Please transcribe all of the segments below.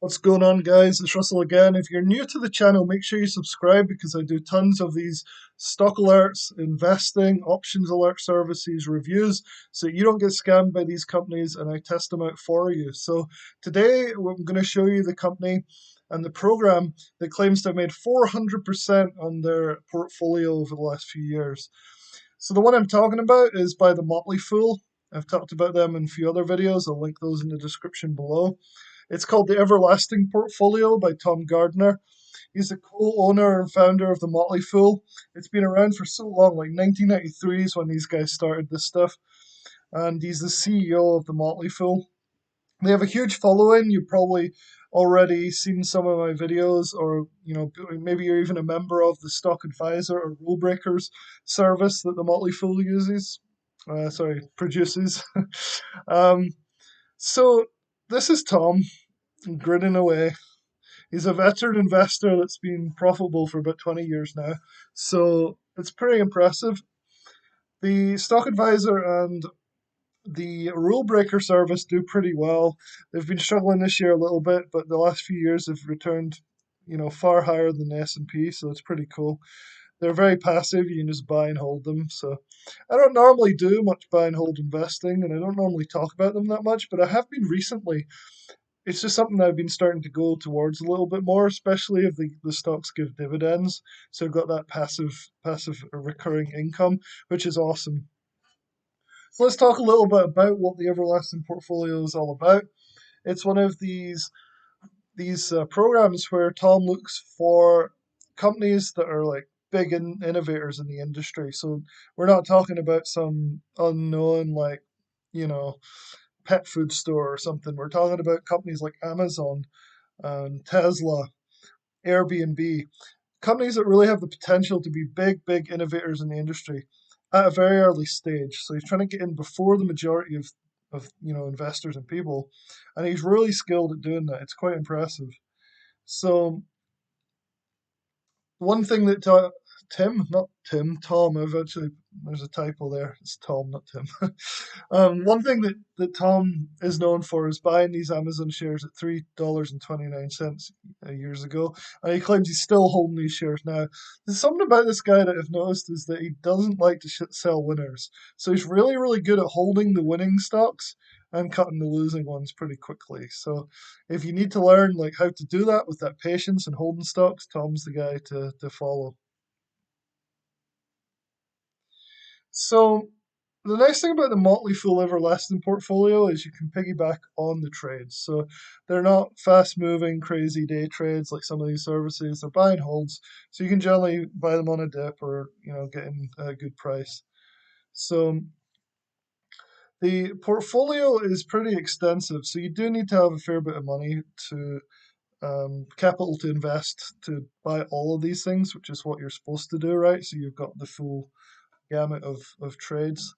What's going on, guys? It's Russell again. If you're new to the channel, make sure you subscribe because I do tons of these stock alerts, investing, options alert services, reviews, so you don't get scammed by these companies and I test them out for you. So today I'm going to show you the company and the program that claims to have made 400% on their portfolio over the last few years. So the one I'm talking about is by the Motley Fool. I've talked about them in a few other videos. I'll link those in the description below. It's called the Everlasting Portfolio by Tom Gardner. He's the co-owner and founder of the Motley Fool. It's been around for so long, like 1993 is when these guys started this stuff. And he's the CEO of the Motley Fool. They have a huge following. You've probably already seen some of my videos, or maybe you're even a member of the Stock Advisor or Rule Breakers service that the Motley Fool uses. Produces. um, so this is Tom grinning away. He's a veteran investor that's been profitable for about 20 years now. So it's pretty impressive. The Stock Advisor and the Rule Breaker service do pretty well. They've been struggling this year a little bit, but the last few years have returned, far higher than the S&P, so it's pretty cool. They're very passive. You can just buy and hold them. So I don't normally do much buy and hold investing, and I don't normally talk about them that much, but I have been recently. It's just something that I've been starting to go towards a little bit more, especially if the stocks give dividends. So I've got that passive recurring income, which is awesome. So let's talk a little bit about what the Everlasting Portfolio is all about. It's one of these programs where Tom looks for companies that are like big innovators in the industry. So we're not talking about some unknown you know pet food store or something. We're talking about companies like Amazon and Tesla, Airbnb, companies that really have the potential to be big innovators in the industry at a very early stage. So he's trying to get in before the majority of investors and people, and he's really skilled at doing that. It's quite impressive. So one thing that Tom, I've actually, there's a typo there. It's Tom, not Tim. One thing that Tom is known for is buying these Amazon shares at $3.29 years ago, and he claims he's still holding these shares now. There's something about this guy that I've noticed is that he doesn't like to sell winners. So he's really good at holding the winning stocks and cutting the losing ones pretty quickly. So if you need to learn like how to do that with that patience and holding stocks, Tom's the guy to follow. So the nice thing about the Motley Fool Everlasting portfolio is you can piggyback on the trades. So they're not fast moving, crazy day trades like some of these services. They're buy and holds. So you can generally buy them on a dip or, get in a good price. So the portfolio is pretty extensive. So you do need to have a fair bit of money to capital to invest to buy all of these things, which is what you're supposed to do, right? So you've got the full gamut of trades.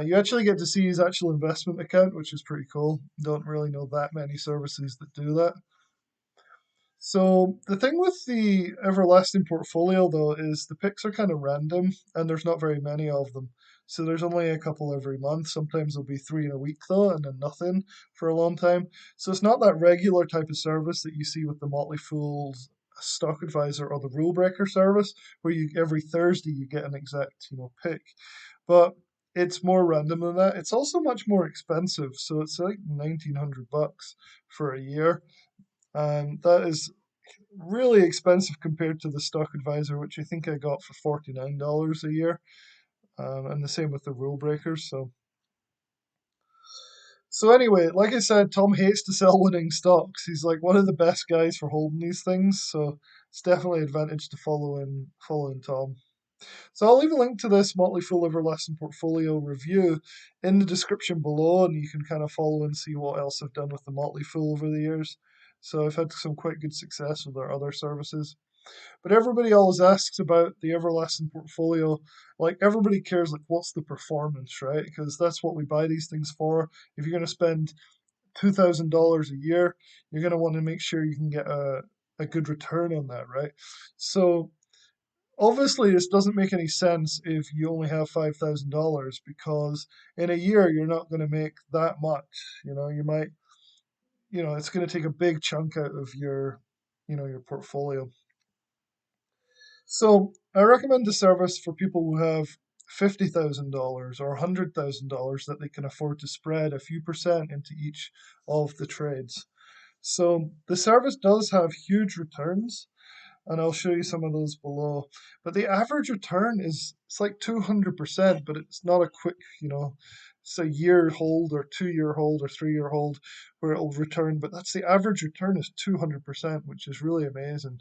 You actually get to see his actual investment account, which is pretty cool. Don't really know that many services that do that. So the thing with the Everlasting portfolio though is the picks are kind of random and there's not very many of them. So there's only a couple every month. Sometimes there'll be three in a week though, and then nothing for a long time. So it's not that regular type of service that you see with the Motley Fool's Stock Advisor or the Rule Breaker service, where you every Thursday you get an exact pick. But it's more random than that. It's also much more expensive. So it's like $1,900 for a year. And that is really expensive compared to the Stock Advisor, which I think I got for $49 a year. And the same with the Rule Breakers. So anyway, like I said, Tom hates to sell winning stocks. He's like one of the best guys for holding these things. So it's definitely an advantage to following Tom. So I'll leave a link to this Motley Fool Everlasting Portfolio review in the description below, and you can kind of follow and see what else I've done with the Motley Fool over the years. So I've had some quite good success with our other services. But everybody always asks about the Everlasting Portfolio. Like everybody cares, like what's the performance, right? Because that's what we buy these things for. If you're going to spend $2,000 a year, you're going to want to make sure you can get a good return on that, right? So obviously, this doesn't make any sense if you only have $5,000 because in a year you're not going to make that much. You it's going to take a big chunk out of your portfolio. So I recommend the service for people who have $50,000 or $100,000 that they can afford to spread a few percent into each of the trades. So the service does have huge returns, and I'll show you some of those below. But the average return is it's like 200%, but it's not a quick, it's a year hold or 2 year hold or 3 year hold where it'll return. But that's the average return is 200%, which is really amazing.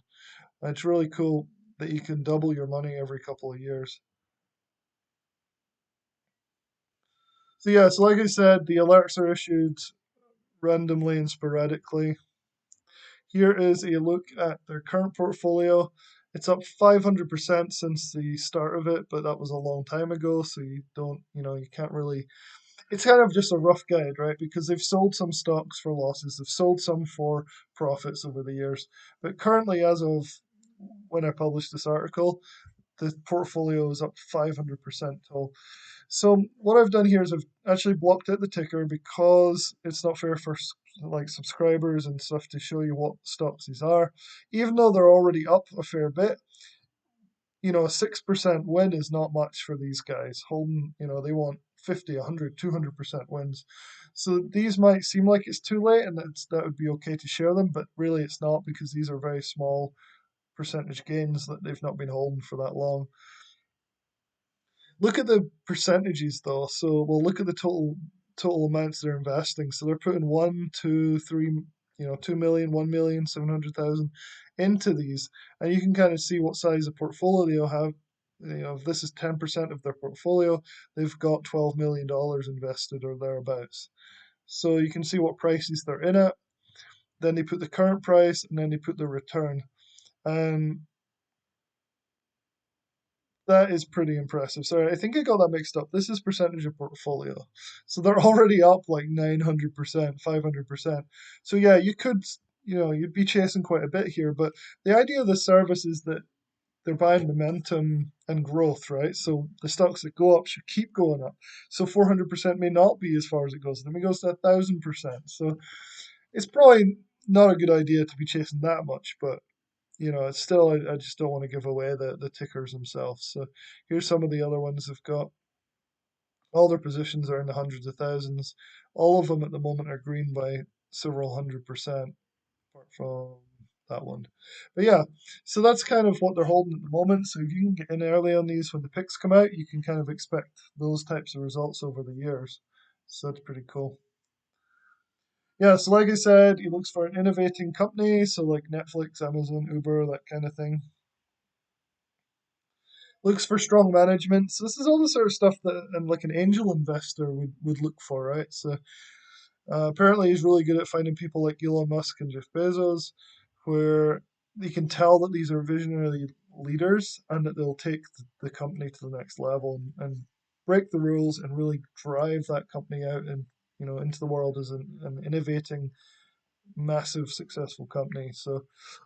And it's really cool that you can double your money every couple of years. So yeah, so like I said, the alerts are issued randomly and sporadically. Here is a look at their current portfolio. It's up 500% since the start of it, but that was a long time ago, so you don't, you can't really. It's kind of just a rough guide, right? Because they've sold some stocks for losses, they've sold some for profits over the years. But currently, as of when I published this article, the portfolio is up 500% total. So what I've done here is I've actually blocked out the ticker because it's not fair for like subscribers and stuff to show you what stocks these are. Even though they're already up a fair bit, a 6% win is not much for these guys. Holding, they want 50, 100, 200% wins. So these might seem like it's too late and that would be okay to share them, but really it's not because these are very small percentage gains that they've not been holding for that long. Look at the percentages though. So we'll look at the total amounts they're investing. So they're putting 1, 2, 3, 2 million, 1,000,000, 700,000 into these, and you can kind of see what size of portfolio they'll have. If this is 10% of their portfolio, they've got $12 million invested or thereabouts. So you can see what prices they're in at. Then they put the current price, and then they put the return. And that is pretty impressive. Sorry, I think I got that mixed up. This is percentage of portfolio. So they're already up like 900%, 500%. So yeah, you'd be chasing quite a bit here. But the idea of the service is that they're buying momentum and growth, right? So the stocks that go up should keep going up. So 400% may not be as far as it goes. Then it goes to 1,000%. So it's probably not a good idea to be chasing that much, but it's still, I just don't want to give away the tickers themselves. So here's some of the other ones they've got. All their positions are in the hundreds of thousands. All of them at the moment are green by several 100%, apart from that one. But yeah, so that's kind of what they're holding at the moment. So if you can get in early on these when the picks come out, you can kind of expect those types of results over the years. So that's pretty cool. Yeah, so like I said, he looks for an innovating company, so like Netflix, Amazon, Uber, that kind of thing. Looks for strong management. So this is all the sort of stuff that like an angel investor would look for, right? So apparently he's really good at finding people like Elon Musk and Jeff Bezos, where you can tell that these are visionary leaders and that they'll take the company to the next level and break the rules and really drive that company out and into the world as an innovating massive successful company. So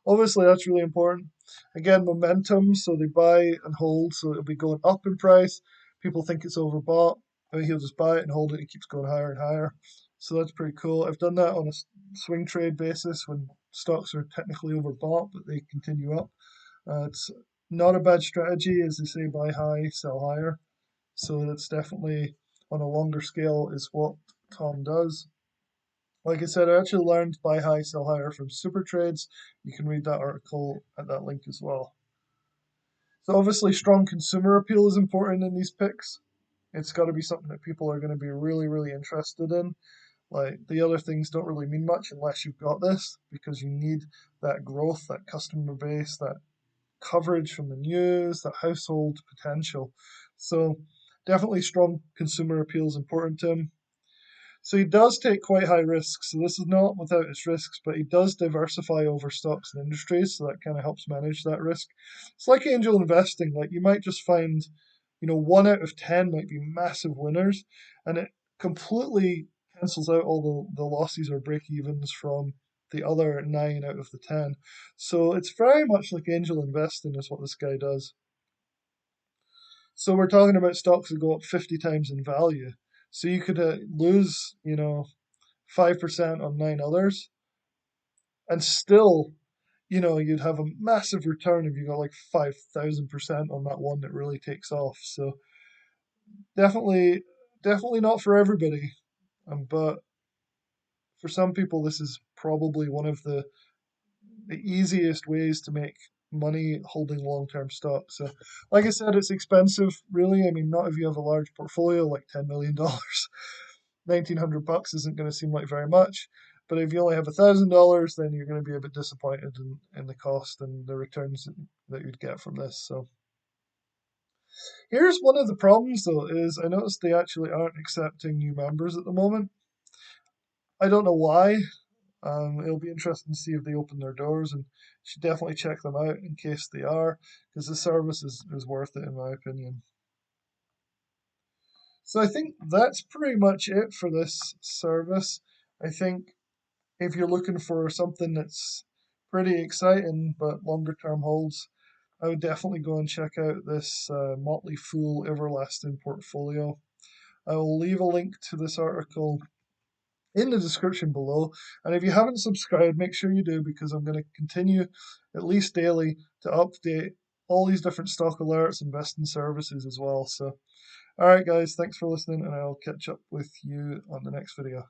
obviously that's really important. Again, momentum. So they buy and hold. So it'll be going up in price. People think it's overbought. I mean, he'll just buy it and hold it. It keeps going higher and higher. So that's pretty cool. I've done that on a swing trade basis when stocks are technically overbought, but they continue up. It's not a bad strategy, as they say, buy high, sell higher. So that's definitely on a longer scale is what Tom does. Like I said, I actually learned buy high, sell higher from Super Trades. You can read that article at that link as well. So obviously, strong consumer appeal is important in these picks. It's got to be something that people are going to be really, really interested in. Like the other things don't really mean much unless you've got this, because you need that growth, that customer base, that coverage from the news, that household potential. So definitely strong consumer appeal is important to him. So he does take quite high risks. So this is not without its risks, but he does diversify over stocks and industries, so that kind of helps manage that risk. It's like angel investing. Like you might just find, 1 out of 10 might be massive winners, and it completely cancels out all the losses or break evens from the other 9 out of the 10. So it's very much like angel investing is what this guy does. So we're talking about stocks that go up 50 times in value. So you could lose, 5% on 9 others, and still, you'd have a massive return if you got like 5,000% on that one that really takes off. So definitely, definitely not for everybody. But for some people, this is probably one of the easiest ways to make money holding long-term stocks. So, like I said, it's expensive, really. I mean, not if you have a large portfolio like $10 million. $1,900 isn't going to seem like very much, but if you only have $1,000, then you're going to be a bit disappointed in the cost and the returns that you'd get from this. So here's one of the problems, though, is I noticed they actually aren't accepting new members at the moment. I don't know why. It'll be interesting to see if they open their doors, and you should definitely check them out in case they are, because the service is worth it in my opinion. So I think that's pretty much it for this service. I think if you're looking for something that's pretty exciting but longer term holds, I would definitely go and check out this Motley Fool Everlasting Portfolio. I will leave a link to this article in the description below. And if you haven't subscribed, make sure you do because I'm going to continue at least daily to update all these different stock alerts, investing services as well. So, all right, guys, thanks for listening, and I'll catch up with you on the next video.